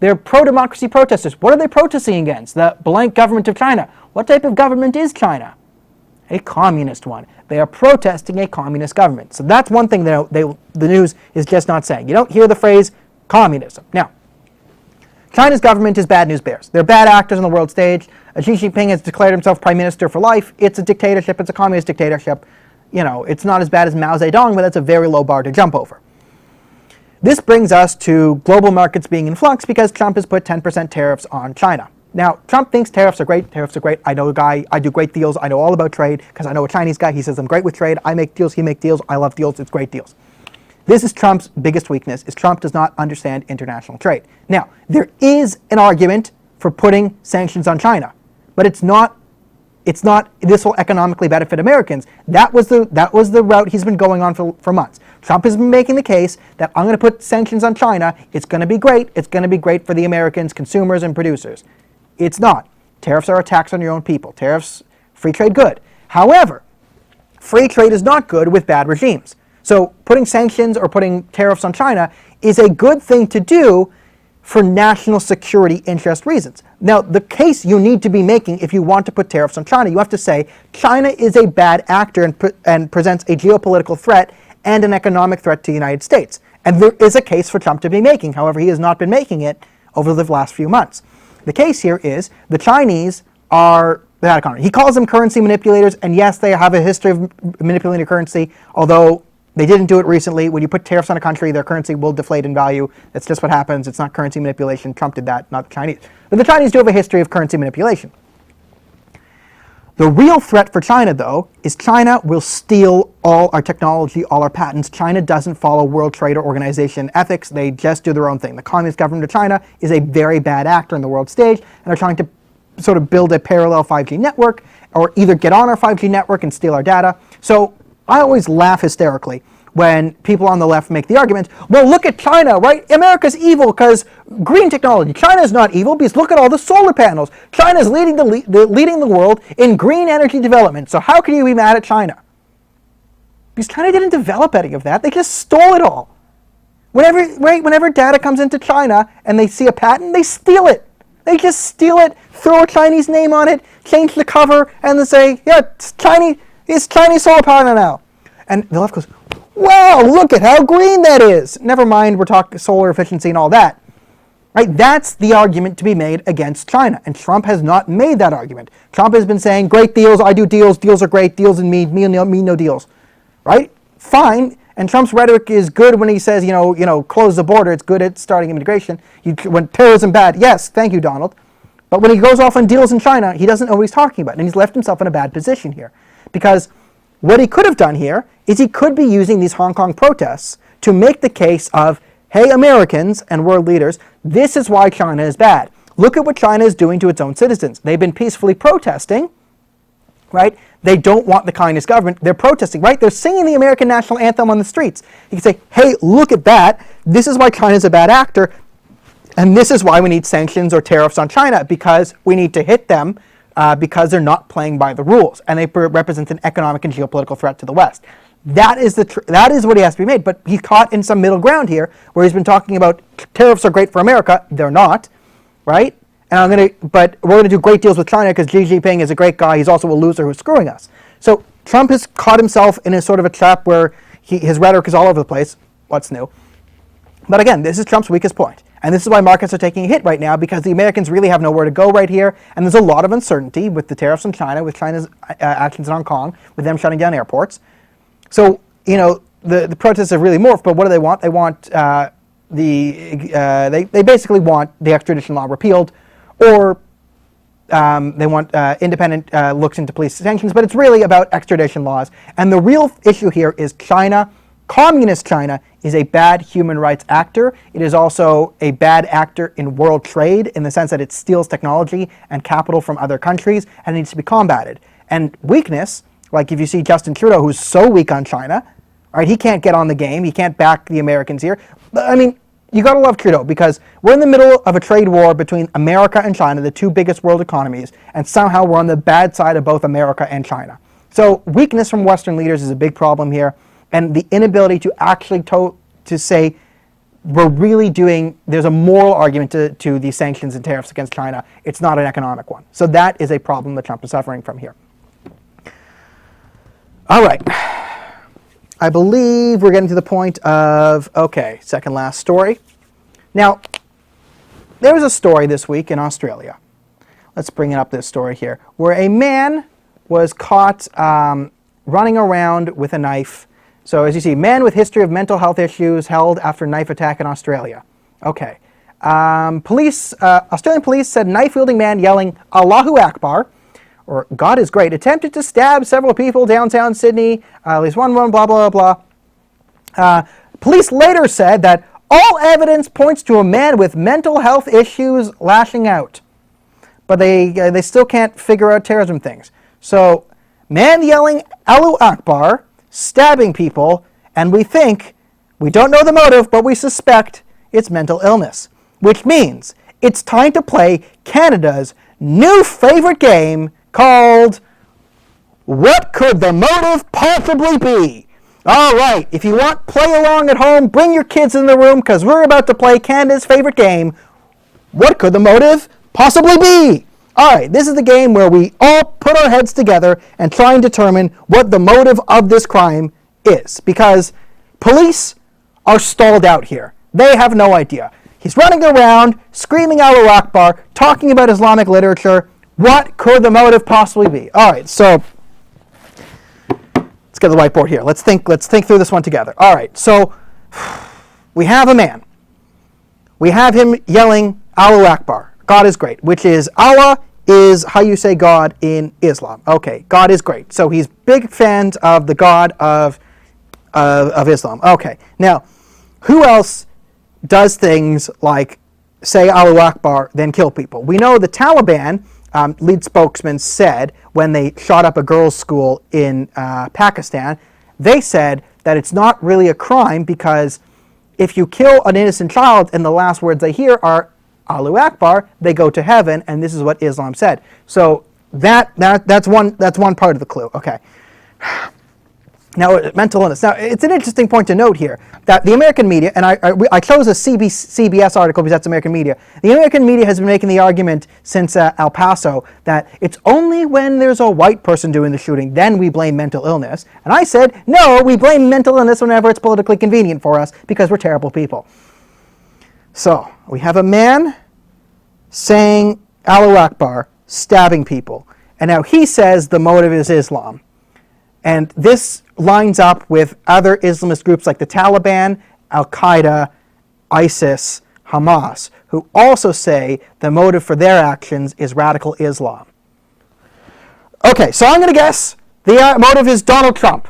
They're pro-democracy protesters. What are they protesting against? The blank government of China. What type of government is China? A communist one. They are protesting a communist government. So that's one thing the news is just not saying. You don't hear the phrase communism. Now, China's government is bad news bears. They're bad actors on the world stage. Xi Jinping has declared himself prime minister for life. It's a dictatorship. It's a communist dictatorship. You know, it's not as bad as Mao Zedong, but that's a very low bar to jump over. This brings us to global markets being in flux because Trump has put 10% tariffs on China. Now, Trump thinks tariffs are great. Tariffs are great. I know a guy. I do great deals. I know all about trade because I know a Chinese guy. He says I'm great with trade. I make deals. He makes deals. I love deals. It's great deals. This is Trump's biggest weakness, is Trump does not understand international trade. Now, there is an argument for putting sanctions on China, but it's not this will economically benefit Americans. That was the route he's been going on for months. Trump has been making the case that I'm going to put sanctions on China. It's going to be great. It's going to be great for the Americans, consumers and producers. It's not. Tariffs are a tax on your own people. Tariffs, free trade, good. However, free trade is not good with bad regimes. So putting sanctions or putting tariffs on China is a good thing to do for national security interest reasons. Now, the case you need to be making if you want to put tariffs on China, you have to say China is a bad actor and presents a geopolitical threat and an economic threat to the United States. And there is a case for Trump to be making. However, he has not been making it over the last few months. The case here is the Chinese are bad economy. He calls them currency manipulators, and yes, they have a history of manipulating currency, although They didn't do it recently. When you put tariffs on a country, their currency will deflate in value. That's just what happens. It's not currency manipulation. Trump did that, not the Chinese. But the Chinese do have a history of currency manipulation. The real threat for China, though, is China will steal all our technology, all our patents. China doesn't follow World Trade Organization ethics. They just do their own thing. The Communist government of China is a very bad actor in the world stage, and are trying to sort of build a parallel 5G network, or either get on our 5G network and steal our data. So I always laugh hysterically when people on the left make the argument, well, look at China, right? America's evil because green technology. China's not evil because look at all the solar panels. China's leading the world in green energy development. So how can you be mad at China? Because China didn't develop any of that. They just stole it all. Whenever data comes into China and they see a patent, they steal it. They just steal it, throw a Chinese name on it, change the cover, and then say, yeah, it's Chinese solar panel now. And the left goes, wow, look at how green that is. Never mind, we're talking solar efficiency and all that. Right? That's the argument to be made against China. And Trump has not made that argument. Trump has been saying, great deals, I do deals, deals are great, deals and me no deals. Right? Fine. And Trump's rhetoric is good when he says, close the border. It's good at starting immigration. When terrorism bad, yes, thank you, Donald. But when he goes off on deals in China, he doesn't know what he's talking about. And he's left himself in a bad position here. Because what he could have done here is he could be using these Hong Kong protests to make the case of, hey, Americans and world leaders, this is why China is bad. Look at what China is doing to its own citizens. They've been peacefully protesting, right? They don't want the Communist government. They're protesting, right? They're singing the American national anthem on the streets. You can say, hey, look at that. This is why China's a bad actor. And this is why we need sanctions or tariffs on China, because we need to hit them because they're not playing by the rules. And they represent an economic and geopolitical threat to the West. That is what he has to be made. But he's caught in some middle ground here where he's been talking about tariffs are great for America. They're not, right? But we're going to do great deals with China because Xi Jinping is a great guy. He's also a loser who's screwing us. So Trump has caught himself in a sort of a trap where his rhetoric is all over the place. What's new? But again, this is Trump's weakest point. And this is why markets are taking a hit right now, because the Americans really have nowhere to go right here. And there's a lot of uncertainty with the tariffs on China, with China's actions in Hong Kong, with them shutting down airports. So, the protests have really morphed, but what do they want? They want they basically want the extradition law repealed, or they want independent looks into police sanctions, but it's really about extradition laws. And the real issue here is China, communist China, is a bad human rights actor. It is also a bad actor in world trade in the sense that it steals technology and capital from other countries and needs to be combated. And weakness, like if you see Justin Trudeau, who's so weak on China, right? He can't get on the game. He can't back the Americans here. I mean, you gotta love Trudeau because we're in the middle of a trade war between America and China, the two biggest world economies, and somehow we're on the bad side of both America and China. So weakness from Western leaders is a big problem here, and the inability to actually to say we're really there's a moral argument to these sanctions and tariffs against China. It's not an economic one. So that is a problem that Trump is suffering from here. All right. I believe we're getting to the point of, okay, second last story. Now, there was a story this week in Australia. Let's bring up this story here, where a man was caught running around with a knife. So as you see, man with history of mental health issues held after knife attack in Australia. Okay. Australian police said knife-wielding man yelling, Allahu Akbar, or God is great, attempted to stab several people downtown Sydney, at least one, blah, blah, blah. Police later said that all evidence points to a man with mental health issues lashing out. But they still can't figure out terrorism things. So, man yelling Allahu Akbar, stabbing people, and we don't know the motive, but we suspect it's mental illness. Which means it's time to play Canada's new favorite game called What Could the Motive Possibly Be? All right, if you want play along at home, bring your kids in the room because we're about to play Canada's favorite game, What Could the Motive Possibly Be? All right, this is the game where we all put our heads together and try and determine what the motive of this crime is, because police are stalled out here. They have no idea. He's running around, screaming Allahu Akbar, talking about Islamic literature. What could the motive possibly be? All right, so it's let's get the whiteboard here. Let's think through this one together. All right, so we have a man. We have him yelling, Allahu Akbar, God is great, which is Allah is how you say God in Islam. Okay, God is great. So he's big fans of the God of Islam. Okay, now, who else does things like say Allahu Akbar, then kill people? We know the Taliban lead spokesman said when they shot up a girls' school in Pakistan, they said that it's not really a crime because if you kill an innocent child and the last words they hear are Allahu Akbar, they go to heaven, and this is what Islam said. So that's one part of the clue. Okay. Now, mental illness. Now, it's an interesting point to note here that the American media, and I chose a CBS article because that's American media. The American media has been making the argument since El Paso that it's only when there's a white person doing the shooting, then we blame mental illness. And I said, no, we blame mental illness whenever it's politically convenient for us because we're terrible people. So, we have a man saying Allahu Akbar, stabbing people. And now he says the motive is Islam. And this lines up with other Islamist groups like the Taliban, Al-Qaeda, ISIS, Hamas, who also say the motive for their actions is radical Islam. Okay, so I'm going to guess the motive is Donald Trump.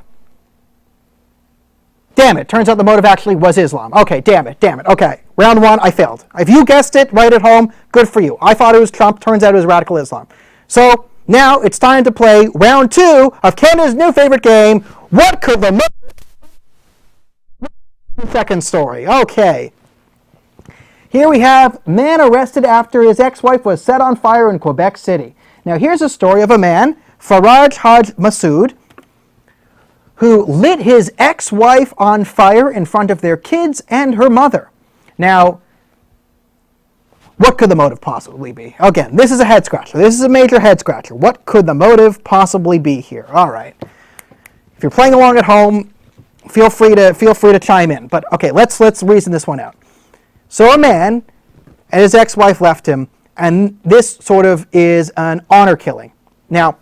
Damn it, turns out the motive actually was Islam. Okay, damn it. Okay, round one, I failed. If you guessed it right at home, good for you. I thought it was Trump, turns out it was radical Islam. So, now it's time to play round two of Canada's new favorite game, What Could the Motive? Second story. Okay. Here we have man arrested after his ex-wife was set on fire in Quebec City. Now here's a story of a man, Faraj Haj Massoud, who lit his ex-wife on fire in front of their kids and her mother. Now, what could the motive possibly be? Again, this is a head scratcher. This is a major head scratcher. What could the motive possibly be here? All right. If you're playing along at home, feel free to chime in. But okay, let's reason this one out. So a man and his ex-wife left him, and this sort of is an honor killing. Now,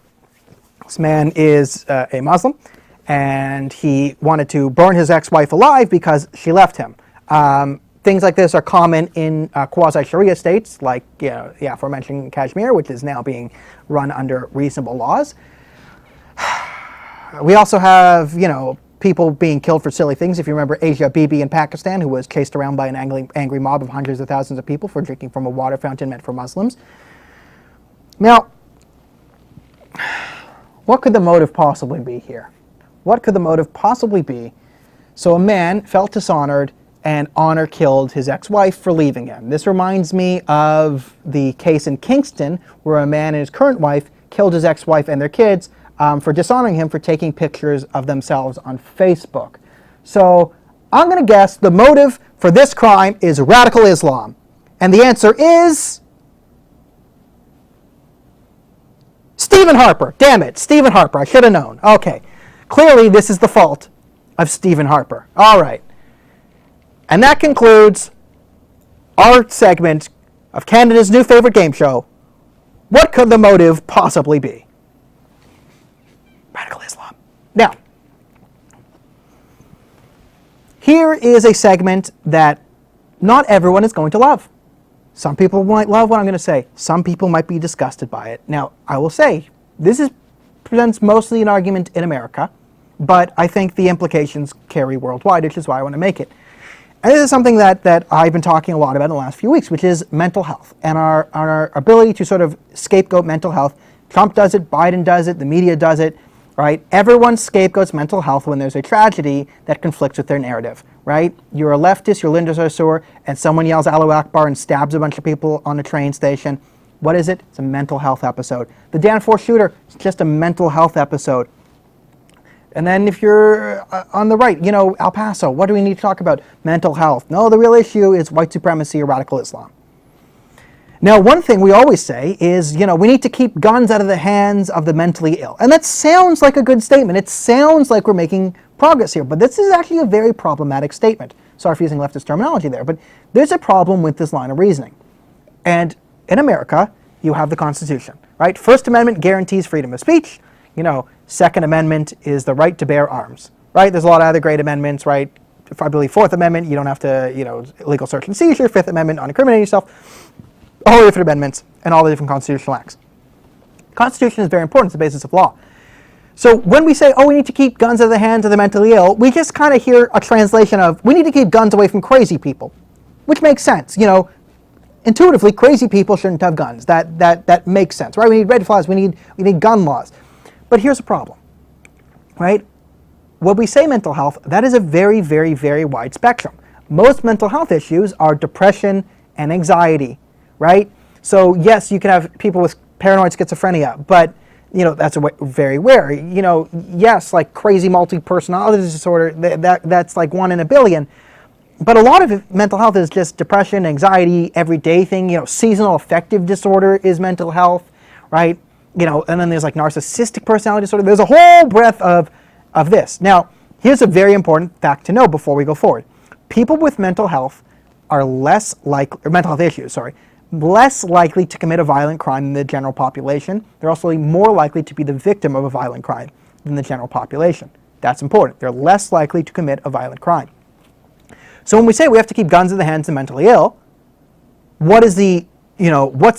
this man is a Muslim, and he wanted to burn his ex-wife alive because she left him. Things like this are common in quasi-Sharia states, like the aforementioned Kashmir, which is now being run under reasonable laws. We also have, people being killed for silly things. If you remember Asia Bibi in Pakistan, who was chased around by an angry mob of hundreds of thousands of people for drinking from a water fountain meant for Muslims. Now, what could the motive possibly be here? What could the motive possibly be? So a man felt dishonored and honor killed his ex-wife for leaving him. This reminds me of the case in Kingston where a man and his current wife killed his ex-wife and their kids for dishonoring him for taking pictures of themselves on Facebook. So I'm going to guess the motive for this crime is radical Islam. And the answer is Stephen Harper. Damn it, Stephen Harper. I should have known. Okay. Clearly this is the fault of Stephen Harper. All right. And that concludes our segment of Canada's new favorite game show, What Could the Motive Possibly Be? Radical Islam. Now, here is a segment that not everyone is going to love. Some people might love what I'm going to say. Some people might be disgusted by it. Now, I will say, this presents mostly an argument in America, but I think the implications carry worldwide, which is why I want to make it. And this is something that I've been talking a lot about in the last few weeks, which is mental health and our ability to sort of scapegoat mental health. Trump does it, Biden does it, the media does it, right? Everyone scapegoats mental health when there's a tragedy that conflicts with their narrative, right? You're a leftist, you're Linda Sarsour, and someone yells Allahu Akbar and stabs a bunch of people on a train station. What is it? It's a mental health episode. The Danforth shooter, it's just a mental health episode. And then if you're on the right, El Paso, what do we need to talk about? Mental health. No, the real issue is white supremacy or radical Islam. Now, one thing we always say is, we need to keep guns out of the hands of the mentally ill. And that sounds like a good statement. It sounds like we're making progress here, but this is actually a very problematic statement. Sorry for using leftist terminology there, but there's a problem with this line of reasoning. And in America, you have the Constitution, right? First Amendment guarantees freedom of speech. Second Amendment is the right to bear arms, right? There's a lot of other great amendments, right? If I believe Fourth Amendment, you don't have to, illegal search and seizure. Fifth Amendment, on incriminating yourself. All the different amendments and all the different constitutional acts. Constitution is very important. It's the basis of law. So when we say, we need to keep guns out of the hands of the mentally ill, we just kind of hear a translation of, we need to keep guns away from crazy people, which makes sense. Intuitively, crazy people shouldn't have guns. That makes sense, right? We need red flags. We need gun laws. But here's a problem, right? When we say mental health, that is a very, very, very wide spectrum. Most mental health issues are depression and anxiety, right? So yes, you can have people with paranoid schizophrenia, but that's very rare. Yes, like crazy multi-personality disorder, that's like 1 in a billion. But a lot of mental health is just depression, anxiety, everyday thing. Seasonal affective disorder is mental health, right? And then there's like narcissistic personality disorder. There's a whole breadth of this. Now, here's a very important fact to know before we go forward. People with mental health are less likely to commit a violent crime than the general population. They're also more likely to be the victim of a violent crime than the general population. That's important. They're less likely to commit a violent crime. So when we say we have to keep guns in the hands of the mentally ill, what's the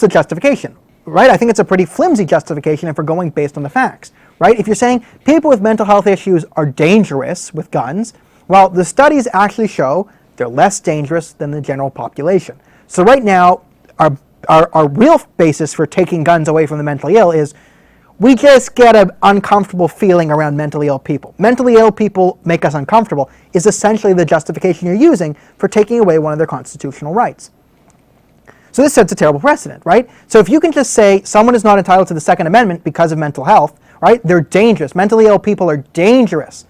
justification, right? I think it's a pretty flimsy justification if we're going based on the facts, right? If you're saying people with mental health issues are dangerous with guns, well, the studies actually show they're less dangerous than the general population. So right now, our real basis for taking guns away from the mentally ill is we just get an uncomfortable feeling around mentally ill people. Mentally ill people make us uncomfortable is essentially the justification you're using for taking away one of their constitutional rights. So this sets a terrible precedent, right? So if you can just say someone is not entitled to the Second Amendment because of mental health, right? They're dangerous. Mentally ill people are dangerous,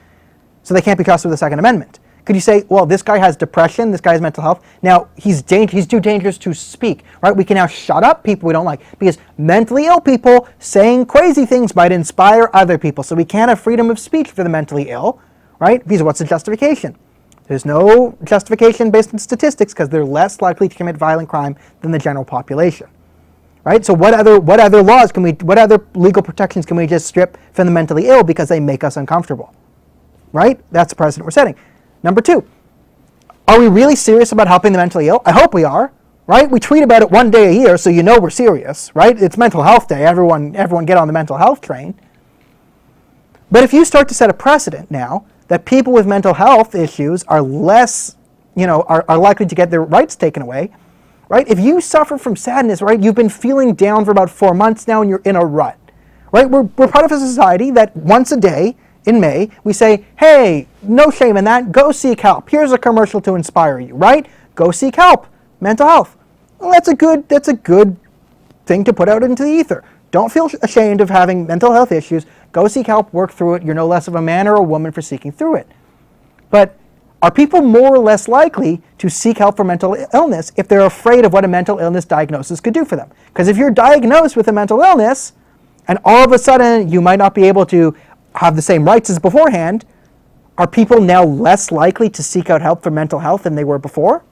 so they can't be trusted with the Second Amendment. Could you say, well, this guy has depression, this guy has mental health, now he's too dangerous to speak, right? We can now shut up people we don't like, because mentally ill people saying crazy things might inspire other people, so we can't have freedom of speech for the mentally ill, right? Because what's the justification? There's no justification based on statistics because they're less likely to commit violent crime than the general population, right? So what other laws what other legal protections can we just strip from the mentally ill because they make us uncomfortable, right? That's the precedent we're setting. Number 2, are we really serious about helping the mentally ill? I hope we are, right? We tweet about it one day a year, so we're serious, right? It's Mental Health Day. Everyone get on the mental health train. But if you start to set a precedent now that people with mental health issues are less, are likely to get their rights taken away, right? If you suffer from sadness, right, you've been feeling down for about 4 months now and you're in a rut, right? We're part of a society that once a day, in May, we say, hey, no shame in that, go seek help. Here's a commercial to inspire you, right? Go seek help. Mental health. Well, that's a good thing to put out into the ether. Don't feel ashamed of having mental health issues. Go seek help, work through it. You're no less of a man or a woman for seeking through it. But are people more or less likely to seek help for mental illness if they're afraid of what a mental illness diagnosis could do for them? Because if you're diagnosed with a mental illness, and all of a sudden you might not be able to have the same rights as beforehand, are people now less likely to seek out help for mental health than they were before?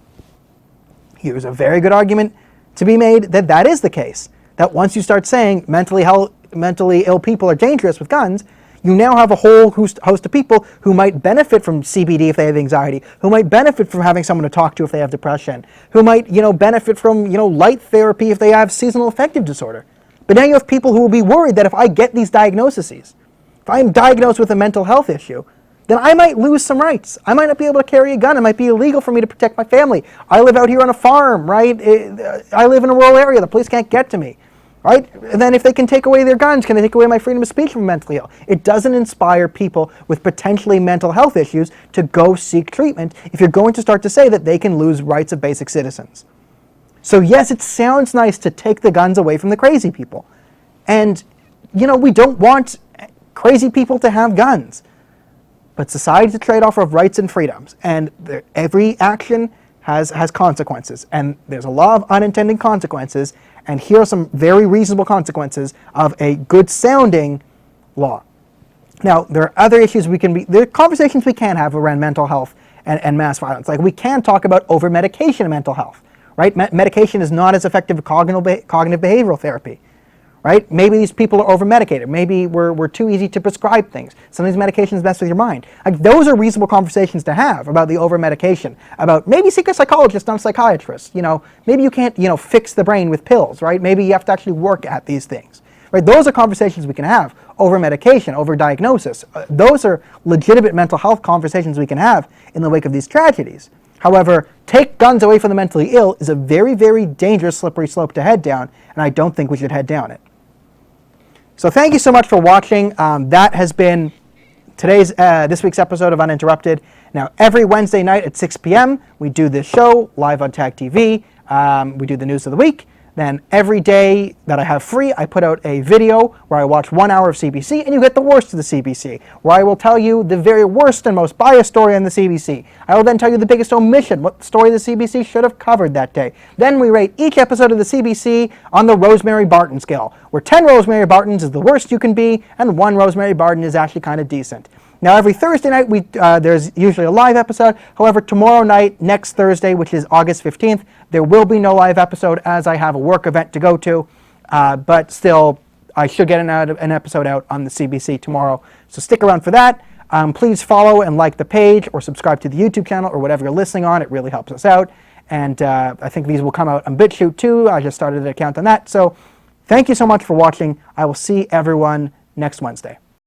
Here's a very good argument to be made that is the case. That once you start saying mentally ill people are dangerous with guns, you now have a whole host of people who might benefit from CBD if they have anxiety, who might benefit from having someone to talk to if they have depression, who might benefit from light therapy if they have seasonal affective disorder. But now you have people who will be worried that if I get these diagnoses, if I'm diagnosed with a mental health issue, then I might lose some rights. I might not be able to carry a gun. It might be illegal for me to protect my family. I live out here on a farm, right? I live in a rural area. The police can't get to me, right? And then if they can take away their guns, can they take away my freedom of speech from mentally ill? It doesn't inspire people with potentially mental health issues to go seek treatment if you're going to start to say that they can lose rights of basic citizens. So yes, it sounds nice to take the guns away from the crazy people. And, we don't want crazy people to have guns. But society is a trade-off of rights and freedoms, and every action has consequences, and there's a law of unintended consequences, and here are some very reasonable consequences of a good-sounding law. Now, there are other issues there are conversations we can have around mental health and mass violence. Like, we can talk about over-medication of mental health, right? Medication is not as effective as cognitive behavioral therapy, right? Maybe these people are over-medicated. Maybe we're too easy to prescribe things. Some of these medications mess with your mind. Like, those are reasonable conversations to have about the over-medication, about maybe seek a psychologist, not a psychiatrist. You know, maybe you can't, you know, fix the brain with pills, right? Maybe you have to actually work at these things, right? Those are conversations we can have over medication, over diagnosis. Those are legitimate mental health conversations we can have in the wake of these tragedies. However, take guns away from the mentally ill is a very, very dangerous slippery slope to head down, and I don't think we should head down it. So thank you so much for watching. That has been this week's episode of Uninterrupted. Now, every Wednesday night at 6 p.m., we do this show live on Tag TV. We do the news of the week. Then every day that I have free, I put out a video where I watch 1 hour of CBC, and you get the worst of the CBC, where I will tell you the very worst and most biased story on the CBC. I will then tell you the biggest omission, what story the CBC should have covered that day. Then we rate each episode of the CBC on the Rosemary Barton scale, where 10 Rosemary Bartons is the worst you can be, and 1 Rosemary Barton is actually kind of decent. Now, every Thursday night, there's usually a live episode. However, tomorrow night, next Thursday, which is August 15th, there will be no live episode as I have a work event to go to. But still, I should get an episode out on the CBC tomorrow. So stick around for that. Please follow and like the page or subscribe to the YouTube channel or whatever you're listening on. It really helps us out. And I think these will come out on BitChute too. I just started an account on that. So thank you so much for watching. I will see everyone next Wednesday.